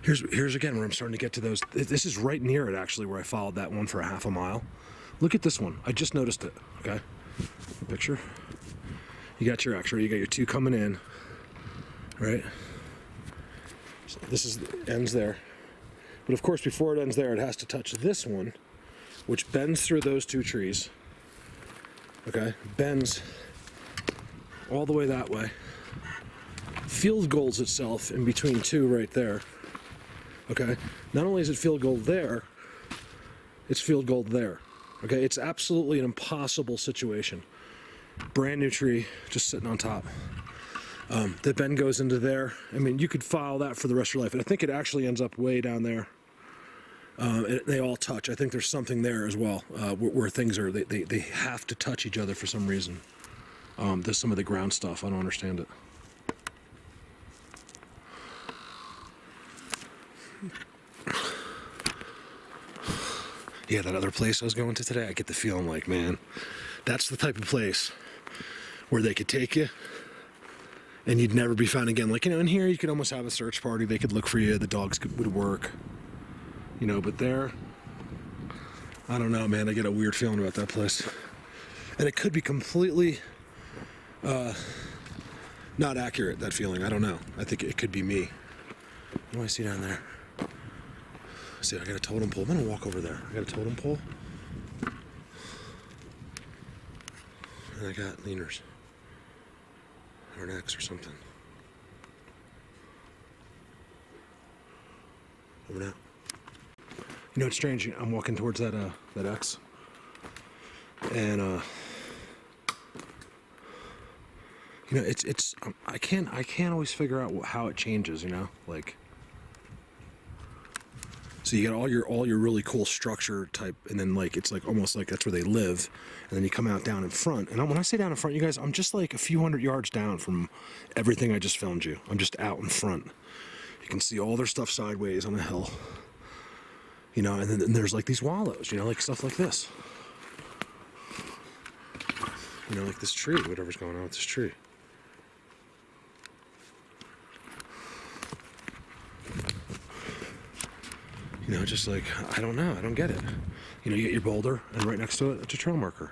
Here's again where I'm starting to get to those. This is right near it, actually, where I followed that one for a half a mile. Look at this one. I just noticed it, okay? Picture. You got your X-ray, you got your two coming in, right? So this is ends there. But of course, before it ends there, it has to touch this one, which bends through those two trees, okay? Bends all the way that way. Field goals itself in between two right there, okay? Not only is it field goal there, it's field goal there, okay? It's absolutely an impossible situation. Brand new tree, just sitting on top. The bend goes into there. I mean, you could follow that for the rest of your life. And I think it actually ends up way down there. They all touch. I think there's something there as well, where things are, they have to touch each other for some reason. There's some of the ground stuff. I don't understand it. Yeah, that other place I was going to today, I get the feeling like, man, that's the type of place where they could take you and you'd never be found again. Like, you know, in here you could almost have a search party. They could look for you. The dogs would work, you know, but there, I don't know, man. I get a weird feeling about that place. And it could be completely not accurate, that feeling. I don't know. I think it could be me. What do I see down there? See, I got a totem pole. I'm gonna walk over there. I got a totem pole. And I got leaners. Or an X or something. Over now. You know, it's strange. I'm walking towards that X. And you know, it's I can't always figure out how it changes, you know? Like, so you got all your really cool structure type, and then like it's like almost like that's where they live, and then you come out down in front. And when I say down in front, you guys, I'm just like a few hundred yards down from everything I just filmed you. I'm just out in front. You can see all their stuff sideways on the hill, you know. And then there's like these wallows, you know, like stuff like this, you know, like this tree, whatever's going on with this tree. You know, just like, I don't know, I don't get it. You know, you get your boulder, and right next to it, it's a trail marker.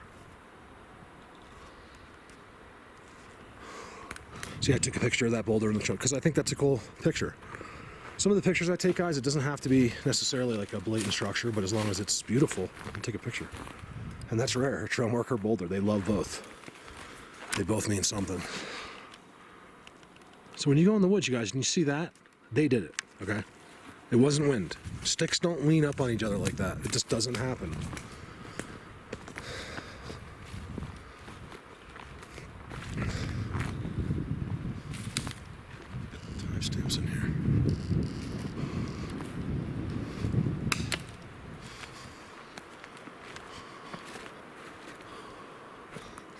See, I took a picture of that boulder in the trail, because I think that's a cool picture. Some of the pictures I take, guys, it doesn't have to be necessarily like a blatant structure, but as long as it's beautiful, I'll take a picture. And that's rare, a trail marker, boulder, they love both. They both mean something. So when you go in the woods, you guys, and you see that, they did it, okay? It wasn't wind. Sticks don't lean up on each other like that. It just doesn't happen. Timestamps in here.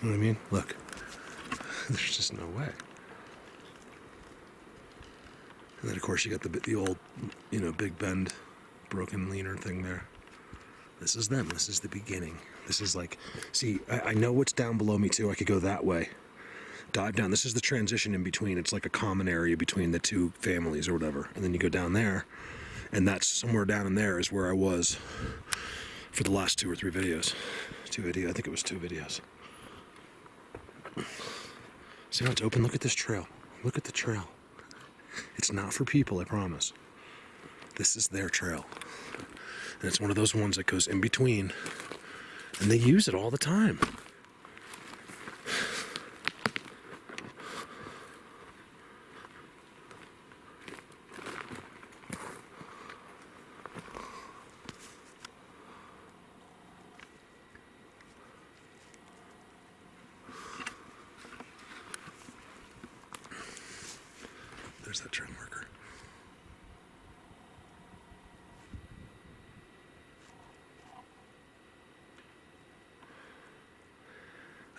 You know what I mean? Look. There's just no way. And then, of course, you got the old, you know, Big Bend, broken leaner thing there. This is them. This is the beginning. This is like, see, I know what's down below me, too. I could go that way. Dive down. This is the transition in between. It's like a common area between the two families or whatever. And then you go down there, and that's somewhere down in there is where I was for the last 2 or 3 videos. I think it was 2 videos. See how it's open? Look at this trail. Look at the trail. It's not for people, I promise. This is their trail. And it's one of those ones that goes in between. And they use it all the time. There's that trail marker.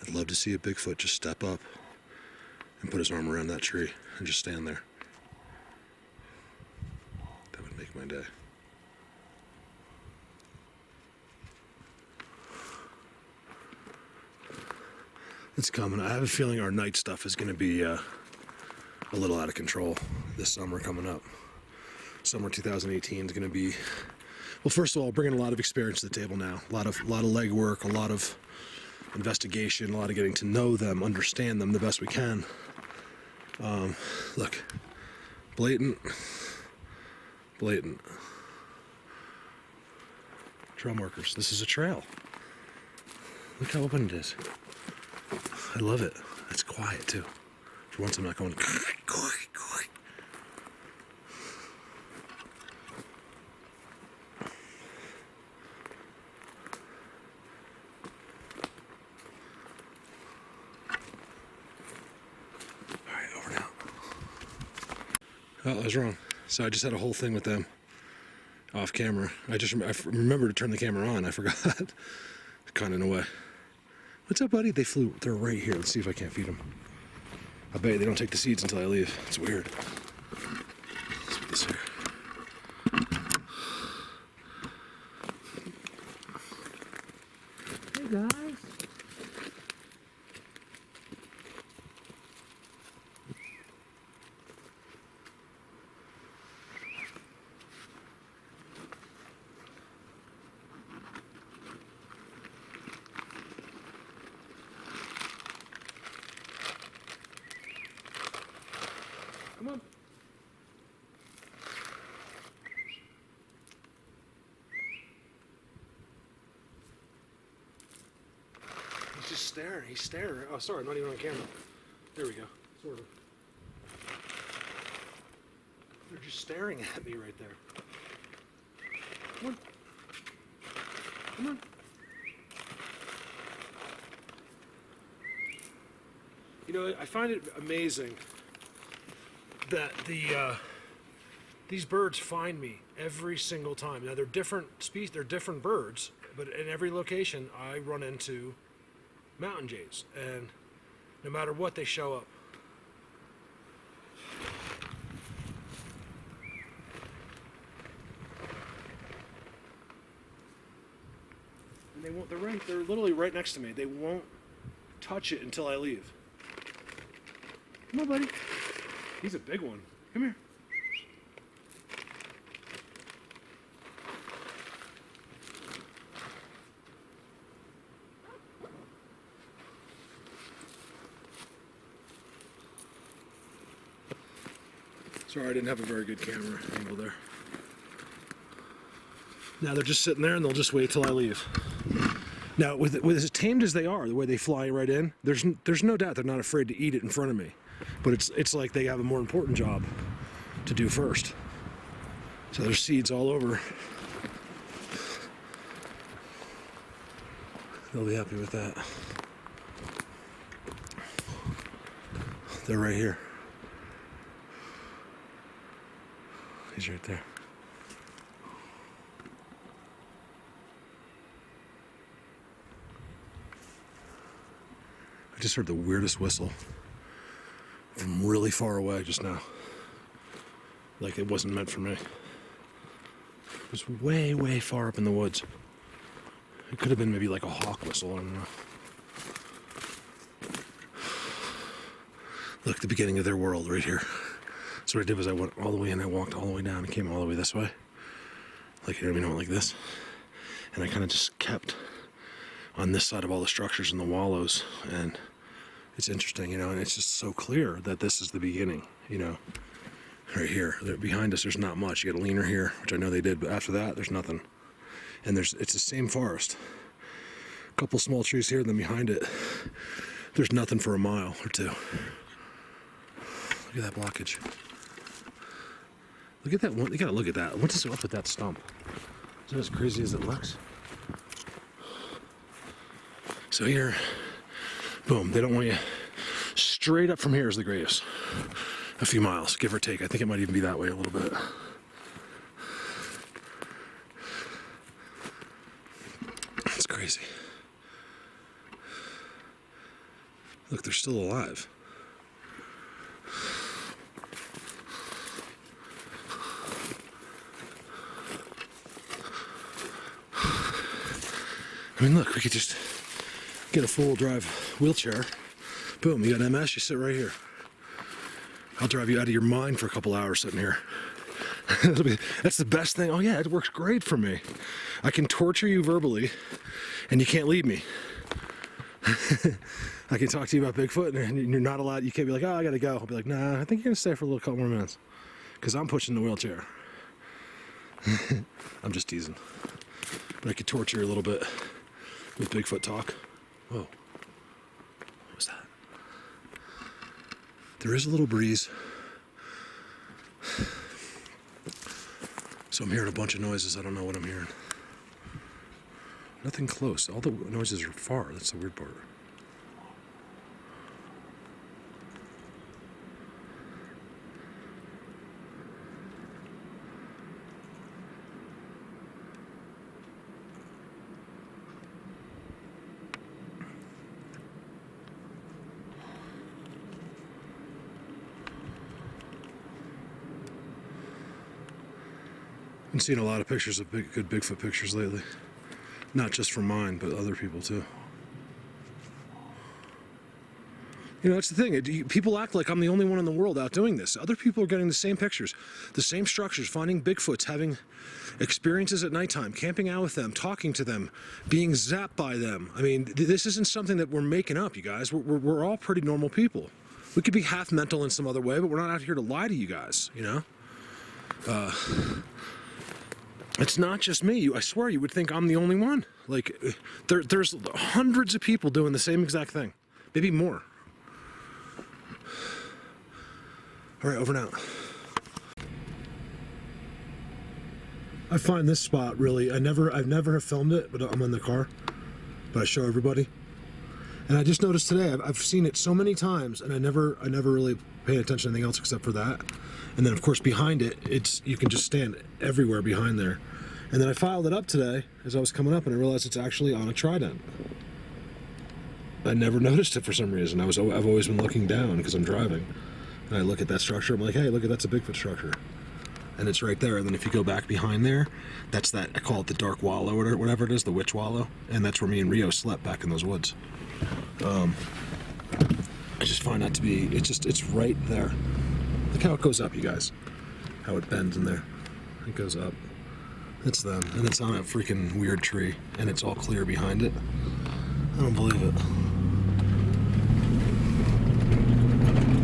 I'd love to see a Bigfoot just step up and put his arm around that tree and just stand there. That would make my day. It's coming. I have a feeling our night stuff is going to be a little out of control this summer coming up. summer 2018 is going to be, well, first of all, bringing a lot of experience to the table now. A lot of legwork, a lot of investigation, a lot of getting to know them, understand them the best we can. Look, blatant. Trail markers. This is a trail. Look how open it is. I love it. It's quiet too. For once I'm not going. Oh, I was wrong. So I just had a whole thing with them off camera. I remembered to turn the camera on. I forgot. Kind of in a way. What's up, buddy? They're right here. Let's see if I can't feed them. I bet you they don't take the seeds until I leave. It's weird. Let's put this here. Hey, guys. Come on. He's just staring. He's staring. Oh, sorry, I'm not even on camera. There we go. Sort of. They're just staring at me right there. Come on. Come on. You know, I find it amazing that these birds find me every single time. Now they're different species, they're different birds, but in every location I run into mountain jays, and no matter what, they show up. And they won't. They're literally right next to me. They won't touch it until I leave. Come on, buddy. He's a big one. Come here. Sorry, I didn't have a very good camera angle there. Now they're just sitting there and they'll just wait till I leave. Now, with as tamed as they are, the way they fly right in, there's no doubt they're not afraid to eat it in front of me. But it's like they have a more important job to do first. So there's seeds all over. They'll be happy with that. They're right here. He's right there. I just heard the weirdest whistle from really far away just now. Like it wasn't meant for me. It was way, way far up in the woods. It could have been maybe like a hawk whistle, I don't know. Look, the beginning of their world right here. So what I did was I went all the way in, I walked all the way down and came all the way this way. Like, you know what I mean, like this. And I kind of just kept on this side of all the structures and the wallows, and it's interesting, you know, and it's just so clear that this is the beginning, you know, right here. Behind us, there's not much. You got a leaner here, which I know they did, but after that, there's nothing. And it's the same forest. A couple small trees here, and then behind it, there's nothing for a mile or two. Look at that blockage. Look at that one. You gotta look at that. What is up with that stump? Is that as crazy as it looks? So here, boom, they don't want you. Straight up from here is the graves. A few miles, give or take. I think it might even be that way a little bit. It's crazy. Look, they're still alive. I mean, look, we could just get a full drive wheelchair. Boom, you got MS, you sit right here. I'll drive you out of your mind for a couple hours sitting here. That's the best thing. Oh yeah, it works great for me. I can torture you verbally, and you can't leave me. I can talk to you about Bigfoot, and you're not allowed. You can't be like, oh, I gotta go. I'll be like, nah, I think you're gonna stay for a little couple more minutes, because I'm pushing the wheelchair. I'm just teasing. But I could torture you a little bit with Bigfoot talk. Whoa. What was that? There is a little breeze. So I'm hearing a bunch of noises. I don't know what I'm hearing. Nothing close. All the noises are far. That's the weird part. I've been seeing a lot of pictures of good Bigfoot pictures lately. Not just from mine, but other people too. You know, that's the thing. People act like I'm the only one in the world out doing this. Other people are getting the same pictures, the same structures, finding Bigfoots, having experiences at nighttime, camping out with them, talking to them, being zapped by them. I mean, this isn't something that we're making up, you guys. We're all pretty normal people. We could be half mental in some other way, but we're not out here to lie to you guys, you know? It's not just me. I swear you would think I'm the only one. Like, there's hundreds of people doing the same exact thing. Maybe more. All right, over and out. I find this spot really, I've never have filmed it, but I'm in the car. But I show everybody. And I just noticed today, I've seen it so many times, and I never really paid attention to anything else except for that. And then, of course, behind it, you can just stand everywhere behind there. And then I filed it up today as I was coming up, and I realized it's actually on a trident. I never noticed it for some reason. I've always been looking down because I'm driving. And I look at that structure, I'm like, hey, look, that's a Bigfoot structure. And it's right there. And then if you go back behind there, that's that, I call it the dark wallow, or whatever it is, the witch wallow. And that's where me and Rio slept back in those woods. I just find that to be, it's right there. Look how it goes up, you guys. How it bends in there. It goes up. It's them. And it's on a freaking weird tree. And it's all clear behind it. I don't believe it.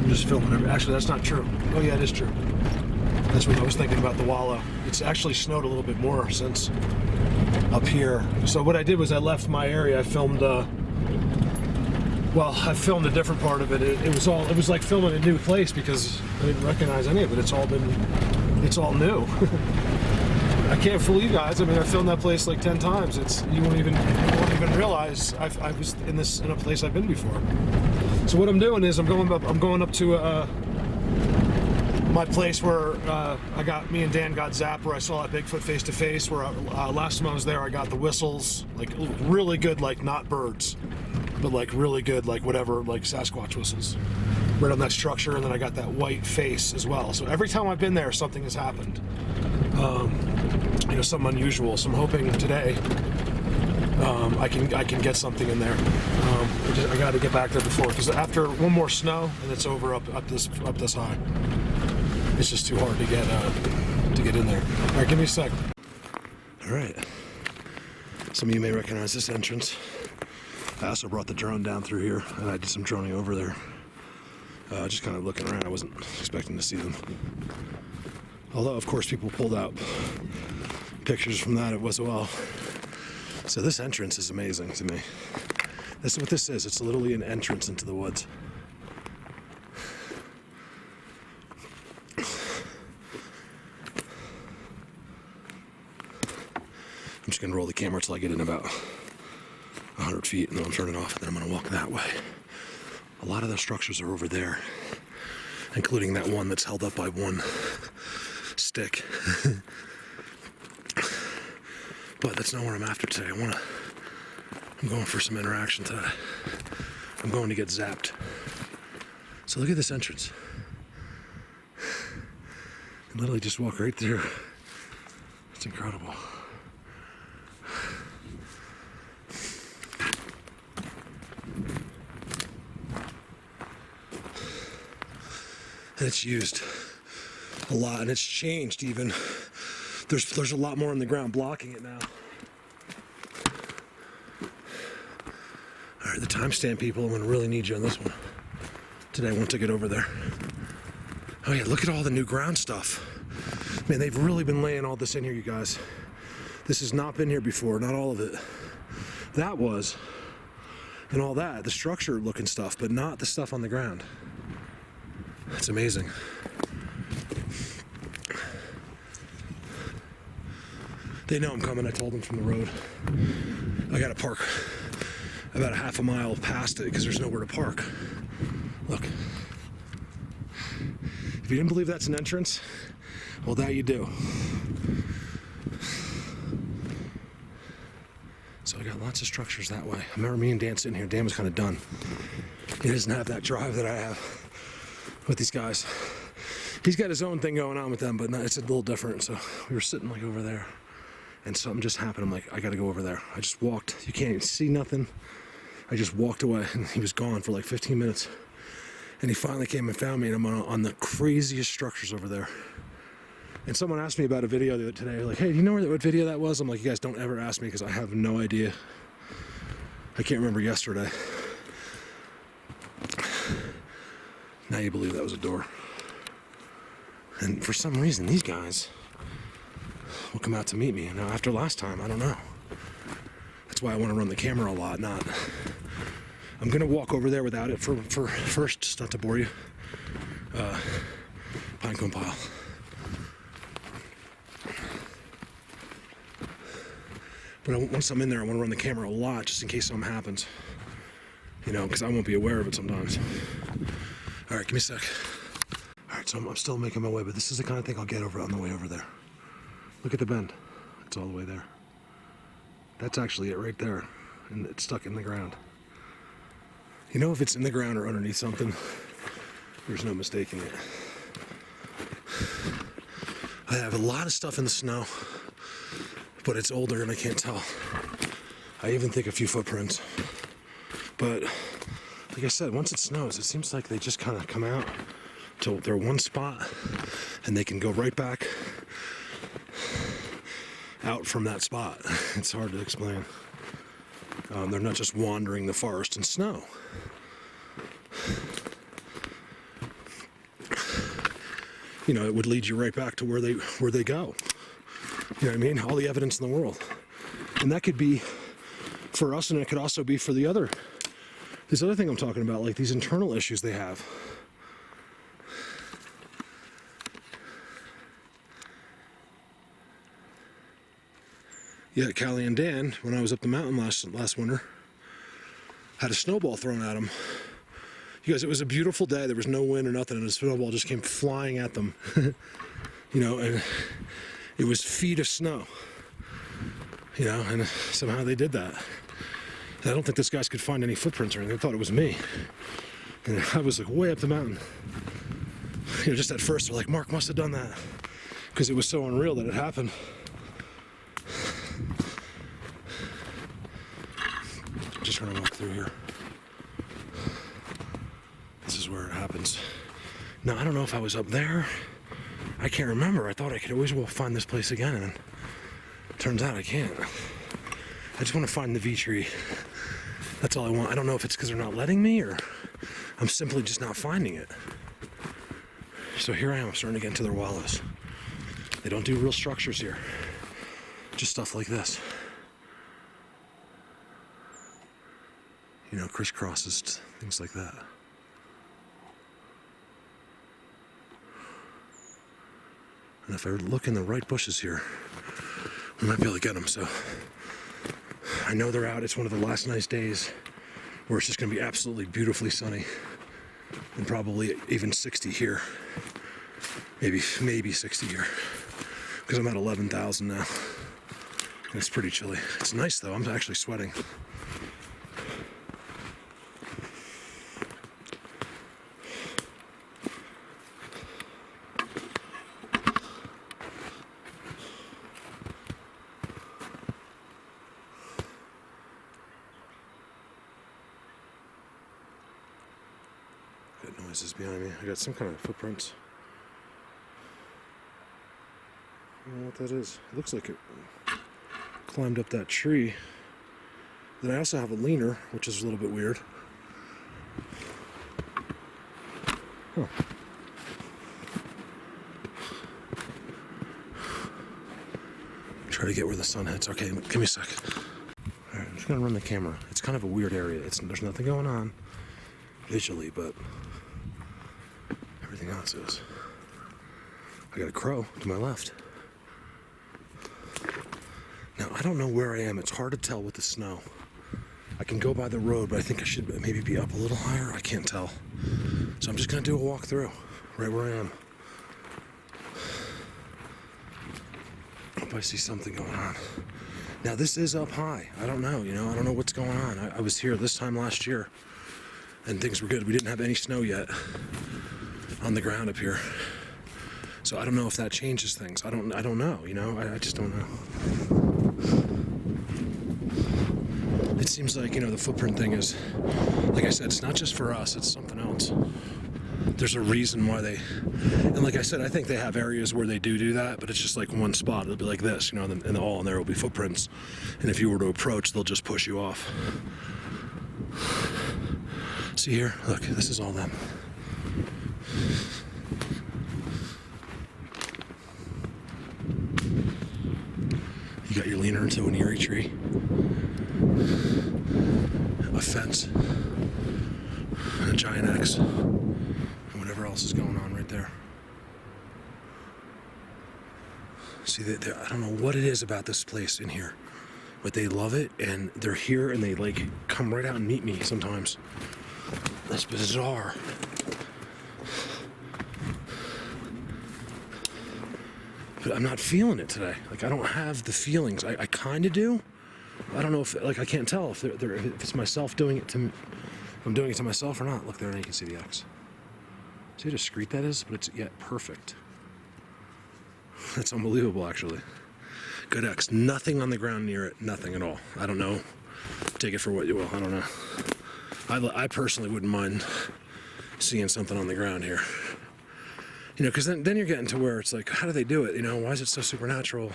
I'm just filming it. Actually, that's not true. Oh yeah, it is true. That's what I was thinking about the wallow. It's actually snowed a little bit more since up here. So what I did was I left my area. I filmed, well, I filmed a different part of it. It was like filming a new place because I didn't recognize any of it. It's all new. I can't fool you guys. I mean, I filmed that place like 10 times. You won't even realize I was in a place I've been before. So what I'm doing is I'm going up to my place where me and Dan got zapped, where I saw that Bigfoot face to face. Where last time I was there, I got the whistles, like really good, like not birds, but like really good, like whatever, like Sasquatch whistles, right on that structure. And then I got that white face as well. So every time I've been there, something has happened. You know, something unusual. So I'm hoping today I can get something in there. I got to get back there before, because after one more snow and it's over up this high. It's just too hard to get in there. All right, give me a sec. All right. Some of you may recognize this entrance. I also brought the drone down through here, and I did some droning over there. Just kind of looking around. I wasn't expecting to see them. Although, of course, people pulled out pictures from that as well. So this entrance is amazing to me. This is what this is. It's literally an entrance into the woods. I'm just gonna roll the camera till I get in about 100 feet, and then I'll turn it off, and then I'm gonna walk that way. A lot of the structures are over there, including that one that's held up by one stick. But that's not where I'm after today. I'm going for some interaction today. I'm going to get zapped. So look at this entrance. And literally just walk right through. It's incredible. And it's used a lot, and it's changed even. There's a lot more on the ground blocking it now. All right, the timestamp people, I'm gonna really need you on this one today once I get over there. Oh yeah, look at all the new ground stuff. Man, they've really been laying all this in here, you guys. This has not been here before, not all of it. That was, and all that, the structure looking stuff, but not the stuff on the ground. It's amazing. They know I'm coming, I told them from the road. I gotta park about a half a mile past it because there's nowhere to park. Look. If you didn't believe that's an entrance, well, that you do. So I got lots of structures that way. I remember me and Dan sitting here. Dan was kind of done. He doesn't have that drive that I have with these guys. He's got his own thing going on with them, but it's a little different. So we were sitting like over there, and something just happened. I'm like, I gotta go over there. I just walked. You can't even see nothing. I just walked away, and he was gone for like 15 minutes. And he finally came and found me, and I'm on the craziest structures over there. And someone asked me about a video today, like, hey, do you know what video that was? I'm like, you guys don't ever ask me because I have no idea. I can't remember yesterday. Now you believe that was a door. And for some reason, these guys will come out to meet me. Now, after last time, I don't know. That's why I want to run the camera a lot, not... I'm going to walk over there without it for first, just not to bore you. Pinecone pile. But once I'm in there, I want to run the camera a lot just in case something happens. You know, because I won't be aware of it sometimes. All right, give me a sec. All right, so I'm still making my way, but this is the kind of thing I'll get over on the way over there. Look at the bend. It's all the way there. That's actually it right there, and it's stuck in the ground. You know, if it's in the ground or underneath something, there's no mistaking it. I have a lot of stuff in the snow, but it's older and I can't tell. I even think a few footprints. But like I said, once it snows, it seems like they just kind of come out to their one spot and they can go right back out from that spot. It's hard to explain. They're not just wandering the forest in snow. You know, it would lead you right back to where they go. You know what I mean? All the evidence in the world. And that could be for us, and it could also be for this other thing I'm talking about, like these internal issues they have. Yeah, Callie and Dan, when I was up the mountain last winter, had a snowball thrown at them. You guys, it was a beautiful day. There was no wind or nothing, and a snowball just came flying at them. You know, and it was feet of snow. You know, and somehow they did that. And I don't think these guys could find any footprints or anything. They thought it was me. And I was like way up the mountain. You know, just at first, they're like, Mark must have done that. Because it was so unreal that it happened. Just trying to walk through here. This is where it happens. Now, I don't know if I was up there. I can't remember. I thought I could always find this place again, and turns out I can't. I just want to find the V tree. That's all I want. I don't know if it's because they're not letting me, or I'm simply just not finding it. So here I am, starting to get into their wallows. They don't do real structures here. Just stuff like this. You know, crisscrosses, things like that. And if I look in the right bushes here, we might be able to get them. So I know they're out. It's one of the last nice days where it's just going to be absolutely beautifully sunny, and probably even 60 here. Maybe 60 here, because I'm at 11,000 now. And it's pretty chilly. It's nice though. I'm actually sweating. Got noises behind me. I got some kind of footprints. don't know what that is. It looks like it climbed up that tree. Then I also have a leaner, which is a little bit weird. Huh. Try to get where the sun hits. Okay, give me a sec. All right, I'm just gonna run the camera. It's kind of a weird area. There's nothing going on visually, but everything else is. I got a crow to my left. Now, I don't know where I am. It's hard to tell with the snow. I can go by the road, but I think I should maybe be up a little higher. I can't tell. So I'm just gonna do a walk through right where I am. Hope I see something going on. Now, this is up high. I don't know, I don't know what's going on. I was here this time last year and things were good. We didn't have any snow yet on the ground up here. So I don't know if that changes things. I don't know, I just don't know. It seems like, the footprint thing is, like I said, it's not just for us, it's something else. There's a reason why and like I said, I think they have areas where they do that, but it's just like one spot. It'll be like this, and all in there will be footprints. And if you were to approach, they'll just push you off. See here? Look, this is all them. You got your leaner into an Eerie tree. A fence. And a giant axe. And whatever else is going on right there. See, I don't know what it is about this place in here, but they love it, and they're here, and they come right out and meet me sometimes. That's bizarre. But I'm not feeling it today. I don't have the feelings. I kind of do. I don't know if, I can't tell if if it's myself doing it to, if I'm doing it to myself or not. Look there, and you can see the X. See how discreet that is? But it's yet perfect. That's unbelievable, actually. Good X. Nothing on the ground near it. Nothing at all. I don't know. Take it for what you will. I don't know. I personally wouldn't mind seeing something on the ground here. Because then you're getting to where it's like, how do they do it? Why is it so supernatural?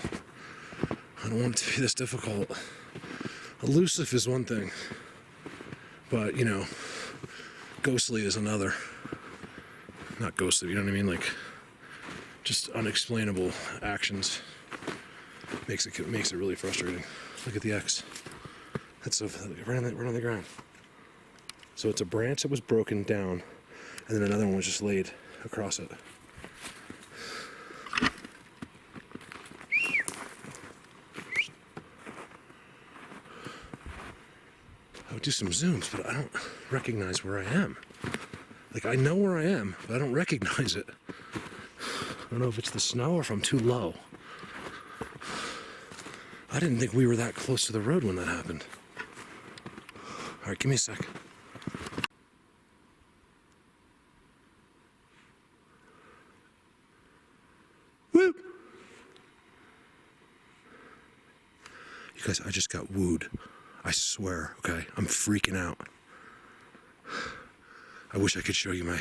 I don't want it to be this difficult. Elusive is one thing, but, ghostly is another. Not ghostly, you know what I mean? Just unexplainable actions makes it really frustrating. Look at the X. That's right on the ground. So it's a branch that was broken down, and then another one was just laid across it. I would do some zooms, but I don't recognize where I am. I know where I am, but I don't recognize it. I don't know if it's the snow or if I'm too low. I didn't think we were that close to the road when that happened. All right, give me a sec. Woo! You guys, I just got wooed. I swear, okay? I'm freaking out. I wish I could show you my...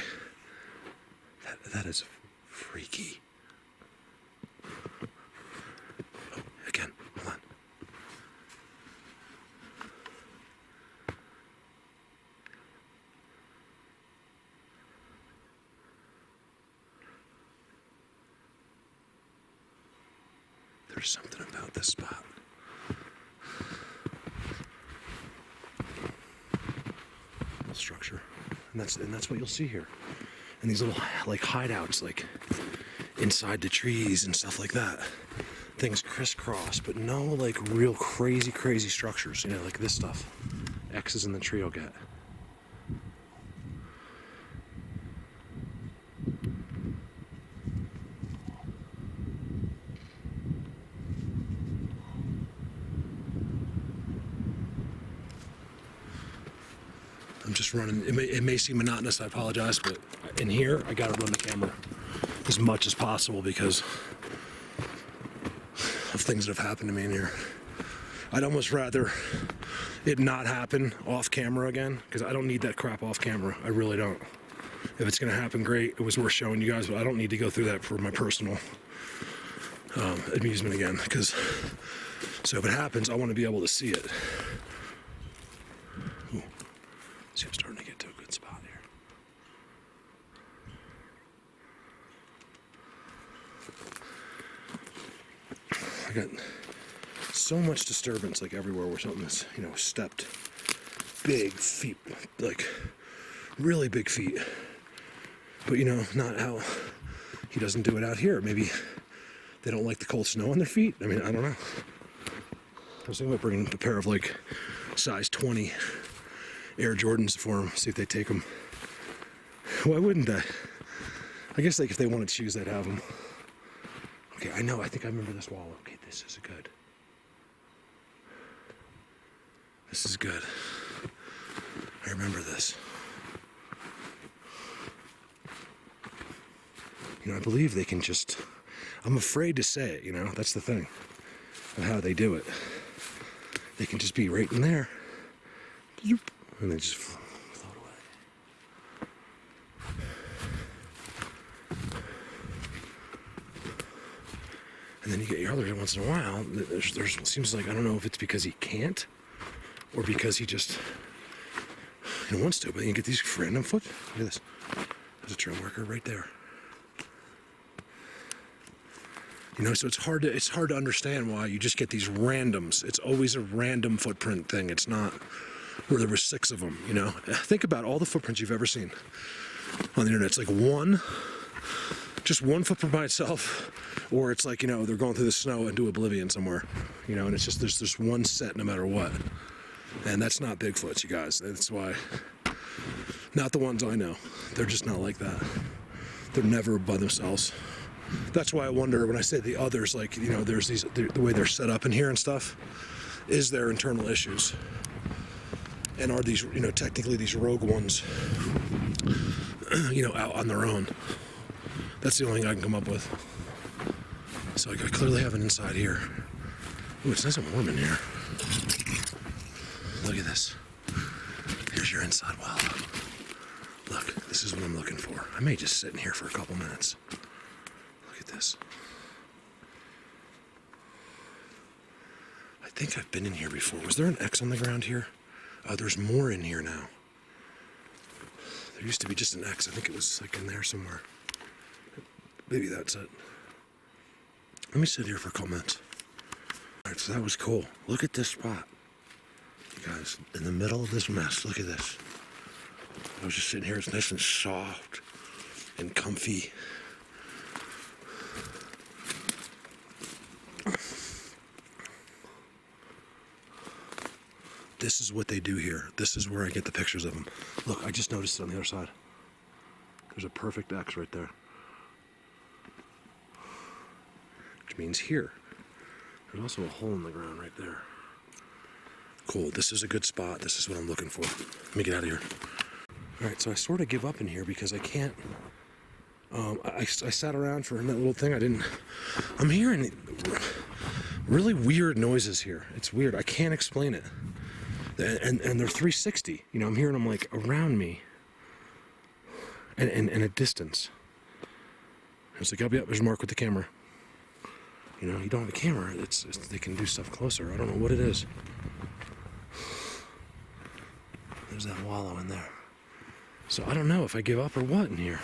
That is freaky. Oh, again, hold on. There's something about this spot. Structure, and that's what you'll see here, and these little hideouts inside the trees and stuff like that. Things crisscross, but no real crazy structures, like this stuff. X's in the tree you'll get. I'm just running. It may seem monotonous, I apologize, but in here, I gotta run the camera as much as possible because of things that have happened to me in here. I'd almost rather it not happen off camera again, because I don't need that crap off camera. I really don't. If it's gonna happen, great. It was worth showing you guys, but I don't need to go through that for my personal amusement again, because so if it happens, I want to be able to see it. Ooh. See, I'm starting to get to a good spot here. I got so much disturbance, like everywhere where something is, stepped. Big feet, like really big feet. But not how he doesn't do it out here. Maybe they don't like the cold snow on their feet. I mean, I don't know. I was thinking about bringing a pair of like size 20 Air Jordans for them, see if they take them. Why wouldn't they? I guess like if they wanted shoes, they'd have them. Okay, I know. I think I remember this wall. Okay, this is good. This is good. I remember this. I believe they can just... I'm afraid to say it, that's the thing of how they do it. They can just be right in there. Bloop, and they just float away. And then you get your other once in a while. There's seems like, I don't know if it's because he can't or because he just wants to, but you get these random foot. Look at this. There's a trail marker right there. So it's hard to understand why you just get these randoms. It's always a random footprint thing. It's not where there were 6 of them, Think about all the footprints you've ever seen on the internet. It's like just one footprint by itself, or it's like, they're going through the snow into oblivion somewhere, and it's just, there's this one set no matter what. And that's not Bigfoots, you guys. That's why, not the ones I know. They're just not like that. They're never by themselves. That's why I wonder when I say the others, like, there's these, the way they're set up in here and stuff, is there internal issues? And are these, technically these rogue ones, out on their own? That's the only thing I can come up with. So I clearly have an inside here. Ooh, it's nice and warm in here. Look at this. Here's your inside well. Look, this is what I'm looking for. I may just sit in here for a couple minutes. This. I think I've been in here before. Was there an X on the ground here? There's more in here now. There used to be just an X. I think it was like in there somewhere. Maybe that's it. Let me sit here for a couple minutes. Alright, so that was cool. Look at this spot. You guys, in the middle of this mess, look at this. I was just sitting here. It's nice and soft and comfy. This is what they do here. This is where I get the pictures of them. Look, I just noticed it on the other side. There's a perfect X right there. Which means here. There's also a hole in the ground right there. Cool, this is a good spot. This is what I'm looking for. Let me get out of here. All right, so I sort of give up in here because I can't. I sat around for that little thing. I'm hearing really weird noises here. It's weird. I can't explain it. And they're 360. I'm hearing them like around me and a distance. It's like, yep, there's Mark with the camera. You don't have a camera. It's they can do stuff closer. I don't know what it is. There's that wallow in there. So I don't know if I give up or what in here.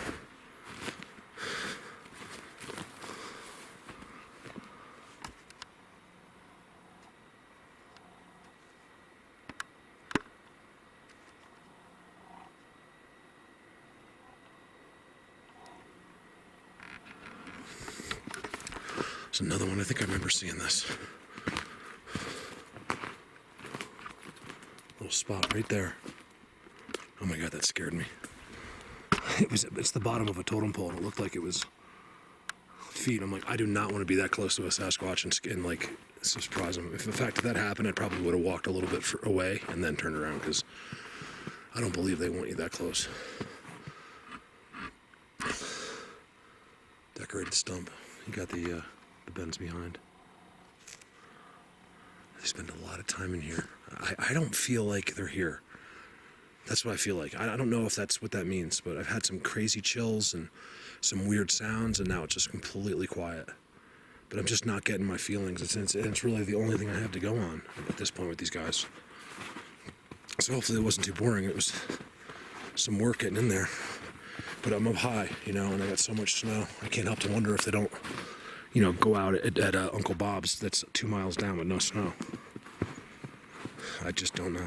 There's another one. I think I remember seeing this. Little spot right there. Oh my God, that scared me. It's the bottom of a totem pole, and it looked like it was feet. I'm like, I do not want to be that close to a Sasquatch and like surprise them. If in fact that happened, I probably would have walked a little bit away and then turned around, because I don't believe they want you that close. Decorated stump. You got the bends behind. They spend a lot of time in here. I don't feel like they're here. That's what I feel like. I don't know if that's what that means, but I've had some crazy chills and some weird sounds, and now it's just completely quiet. but I'm just not getting my feelings. It's really the only thing I have to go on at this point with these guys. So hopefully it wasn't too boring. It was some work getting in there. But I'm up high, and I got so much snow. I can't help to wonder if they don't, go out at Uncle Bob's that's 2 miles down with no snow. I just don't know.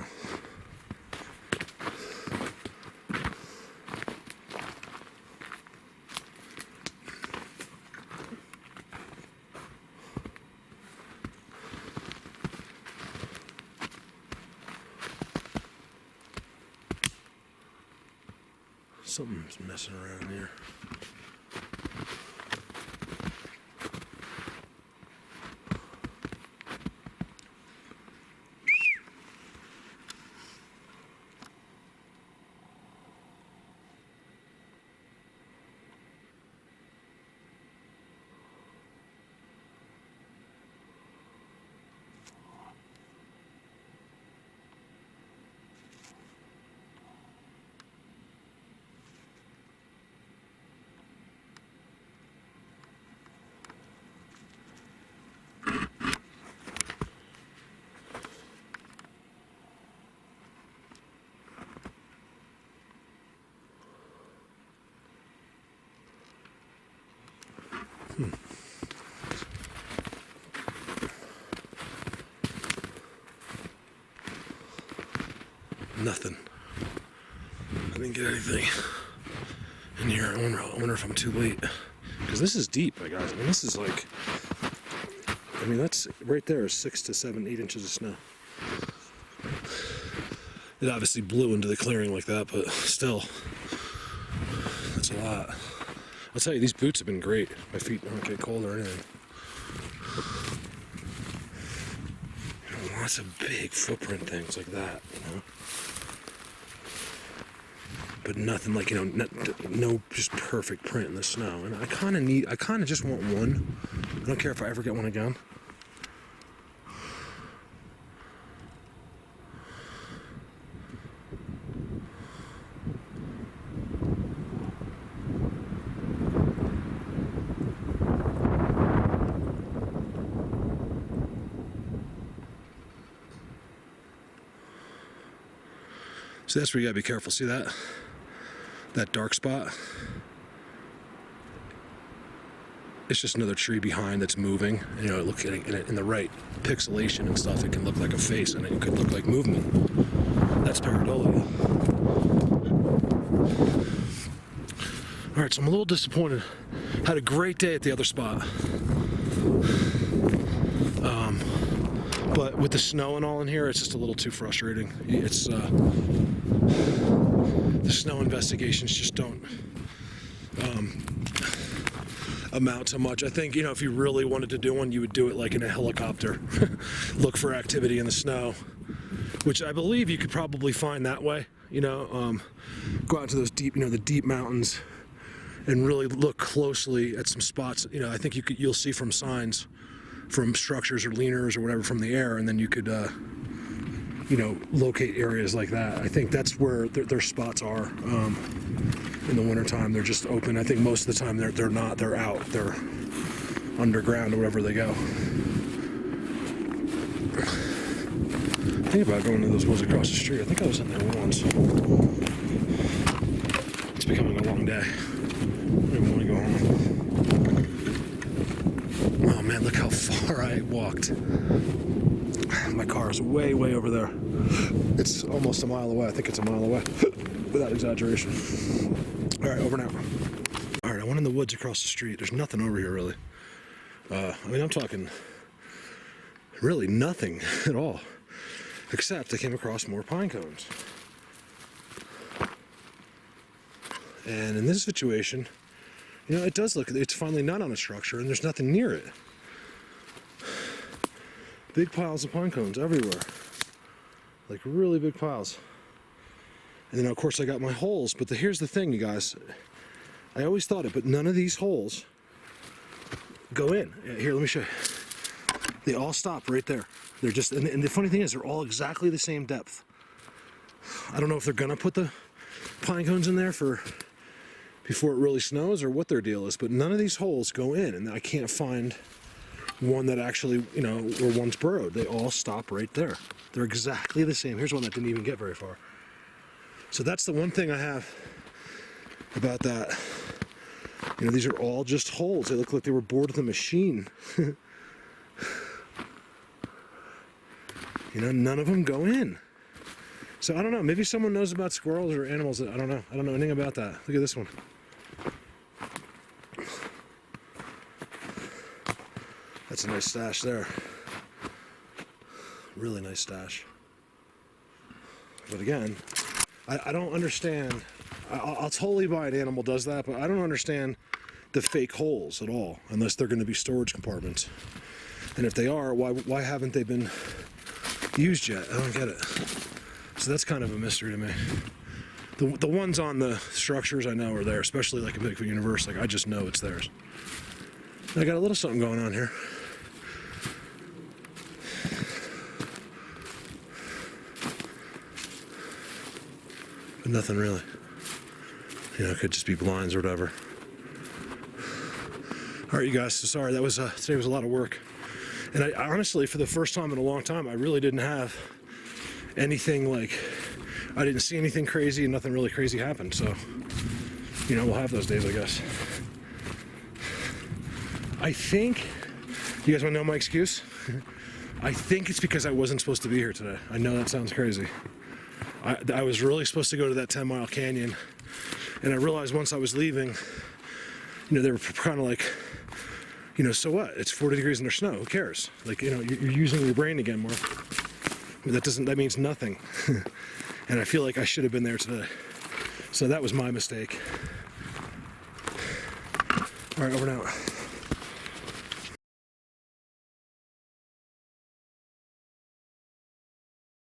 Something's messing around here. Nothing. I didn't get anything in here. I wonder if I'm too late. Because this is deep, guys. This is like... that's right there is 6 to 7, 8 inches of snow. It obviously blew into the clearing like that, but still, that's a lot. I'll tell you, these boots have been great. My feet don't get cold or anything. Lots of big footprint things like that, But nothing like, no just perfect print in the snow. And I kind of just want one. I don't care if I ever get one again. So that's where you gotta be careful. See that dark spot? It's just another tree behind that's moving. It looks in the right pixelation and stuff. It can look like a face, and it could look like movement. That's pareidolia. All right, so I'm a little disappointed. Had a great day at the other spot. But with the snow and all in here, it's just a little too frustrating. It's the snow investigations just don't amount to much. I think, if you really wanted to do one, you would do it like in a helicopter. Look for activity in the snow, which I believe you could probably find that way. Go out to those deep, the deep mountains and really look closely at some spots. I think you'll see from signs, from structures or leaners or whatever from the air, and then you could locate areas like that. I think that's where their spots are. In the wintertime, they're just open. I think most of the time they're not. They're out. They're underground or wherever they go. Think about going to those woods across the street. I think I was in there once. It's becoming a long day. I don't even want to go home. Oh man, look how far I walked. My car is way, way over there. It's almost a mile away. I think it's a mile away, without exaggeration. All right, over now. All right, I went in the woods across the street. There's nothing over here, really. I'm talking really nothing at all, except I came across more pine cones. And in this situation, it does look, it's finally not on a structure and there's nothing near it. Big piles of pine cones everywhere. Like really big piles. And then of course I got my holes, but here's the thing, you guys. I always thought it, but none of these holes go in. Here, let me show you. They all stop right there. They're just, and the funny thing is, they're all exactly the same depth. I don't know if they're gonna put the pine cones in there before it really snows or what their deal is, but none of these holes go in, and I can't find one that actually, you know, were once burrowed. They all stop right there. They're exactly the same. Here's one that didn't even get very far. So that's the one thing I have about that. You know, these are all just holes. They look like they were bored with a machine. You know, none of them go in. So I don't know. Maybe someone knows about squirrels or animals. I don't know. I don't know anything about that. Look at this one. That's a nice stash there. Really nice stash. But again, I don't understand. I'll totally buy an animal does that, but I don't understand the fake holes at all, unless they're going to be storage compartments. And if they are, why haven't they been used yet? I don't get it. So that's kind of a mystery to me. The ones on the structures I know are there, especially like a Bigfoot universe. Like I just know it's theirs. And I got a little something going on here. But nothing really. You know, it could just be blinds or whatever. All right, you guys, so sorry, that was today was a lot of work. And I honestly, for the first time in a long time, I really didn't have anything like, I didn't see anything crazy and nothing really crazy happened. So, you know, we'll have those days, I guess. I think, you guys want to know my excuse? I think it's because I wasn't supposed to be here today. I know that sounds crazy. I was really supposed to go to that 10-mile canyon, and I realized once I was leaving, you know, they were kind of like, you know, so what? It's 40 degrees and there's snow. Who cares? Like, you know, you're using your brain again more. That means nothing. And I feel like I should have been there today. So that was my mistake. All right, over and out.